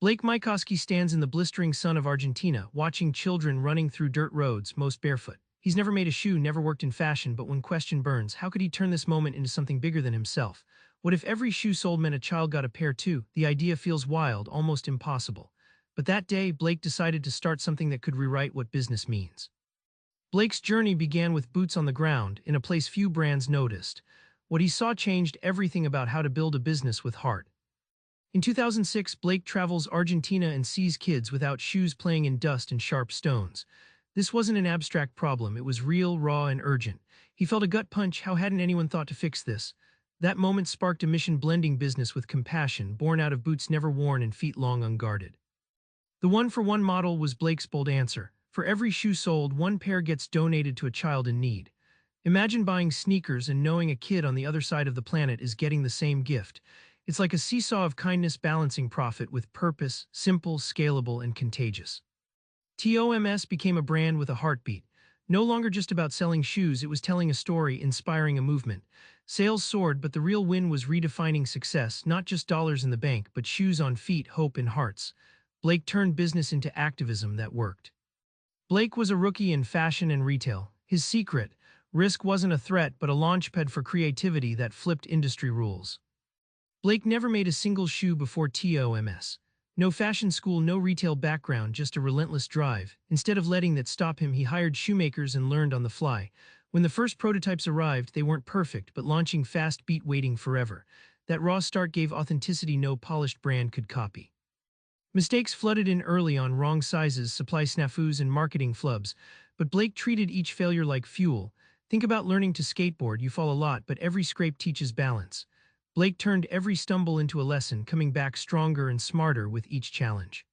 Blake Mycoskie stands in the blistering sun of Argentina, watching children running through dirt roads, most barefoot. He's never made a shoe, never worked in fashion, but when question burns, how could he turn this moment into something bigger than himself? What if every shoe sold meant a child got a pair too? The idea feels wild, almost impossible. But that day, Blake decided to start something that could rewrite what business means. Blake's journey began with boots on the ground, in a place few brands noticed. What he saw changed everything about how to build a business with heart. In 2006, Blake travels Argentina and sees kids without shoes playing in dust and sharp stones. This wasn't an abstract problem, it was real, raw, and urgent. He felt a gut punch. How hadn't anyone thought to fix this? That moment sparked a mission blending business with compassion, born out of boots never worn and feet long unguarded. The one-for-one model was Blake's bold answer. For every shoe sold, one pair gets donated to a child in need. Imagine buying sneakers and knowing a kid on the other side of the planet is getting the same gift. It's like a seesaw of kindness balancing profit with purpose, simple, scalable, and contagious. TOMS became a brand with a heartbeat. No longer just about selling shoes, it was telling a story, inspiring a movement. Sales soared, but the real win was redefining success, not just dollars in the bank, but shoes on feet, hope in hearts. Blake turned business into activism that worked. Blake was a rookie in fashion and retail. His secret, risk wasn't a threat, but a launchpad for creativity that flipped industry rules. Blake never made a single shoe before TOMS. No fashion school, no retail background, just a relentless drive. Instead of letting that stop him, he hired shoemakers and learned on the fly. When the first prototypes arrived, they weren't perfect, but launching fast beat waiting forever. That raw start gave authenticity no polished brand could copy. Mistakes flooded in early on: wrong sizes, supply snafus, and marketing flubs. But Blake treated each failure like fuel. Think about learning to skateboard. You fall a lot, but every scrape teaches balance. Blake turned every stumble into a lesson, coming back stronger and smarter with each challenge.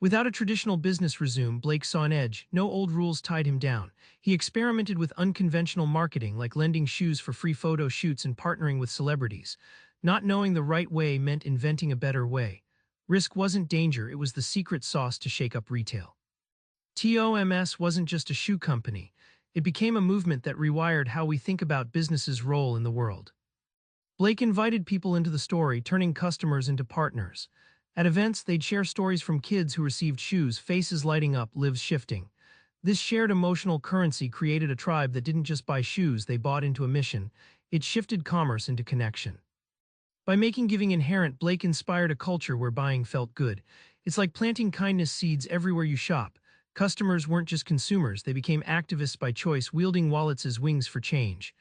Without a traditional business resume, Blake saw an edge. No old rules tied him down. He experimented with unconventional marketing, like lending shoes for free photo shoots and partnering with celebrities. Not knowing the right way meant inventing a better way. Risk wasn't danger, it was the secret sauce to shake up retail. TOMS wasn't just a shoe company. It became a movement that rewired how we think about business's role in the world. Blake invited people into the story, turning customers into partners. At events, they'd share stories from kids who received shoes, faces lighting up, lives shifting. This shared emotional currency created a tribe that didn't just buy shoes, they bought into a mission. It shifted commerce into connection. By making giving inherent, Blake inspired a culture where buying felt good. It's like planting kindness seeds everywhere you shop. Customers weren't just consumers, they became activists by choice, wielding wallets as wings for change.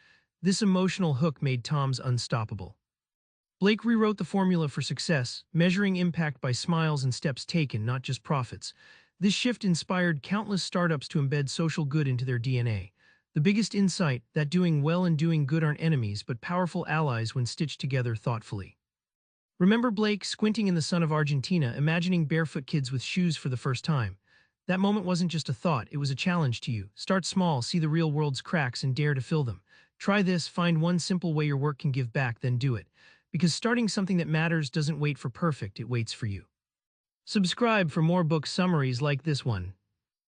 This emotional hook made Tom's unstoppable. Blake rewrote the formula for success, measuring impact by smiles and steps taken, not just profits. This shift inspired countless startups to embed social good into their DNA. The biggest insight, that doing well and doing good aren't enemies, but powerful allies when stitched together thoughtfully. Remember Blake squinting in the sun of Argentina, imagining barefoot kids with shoes for the first time. That moment wasn't just a thought, it was a challenge to you. Start small, see the real world's cracks, and dare to fill them. Try this, find one simple way your work can give back, then do it. Because starting something that matters doesn't wait for perfect, it waits for you. Subscribe for more book summaries like this one.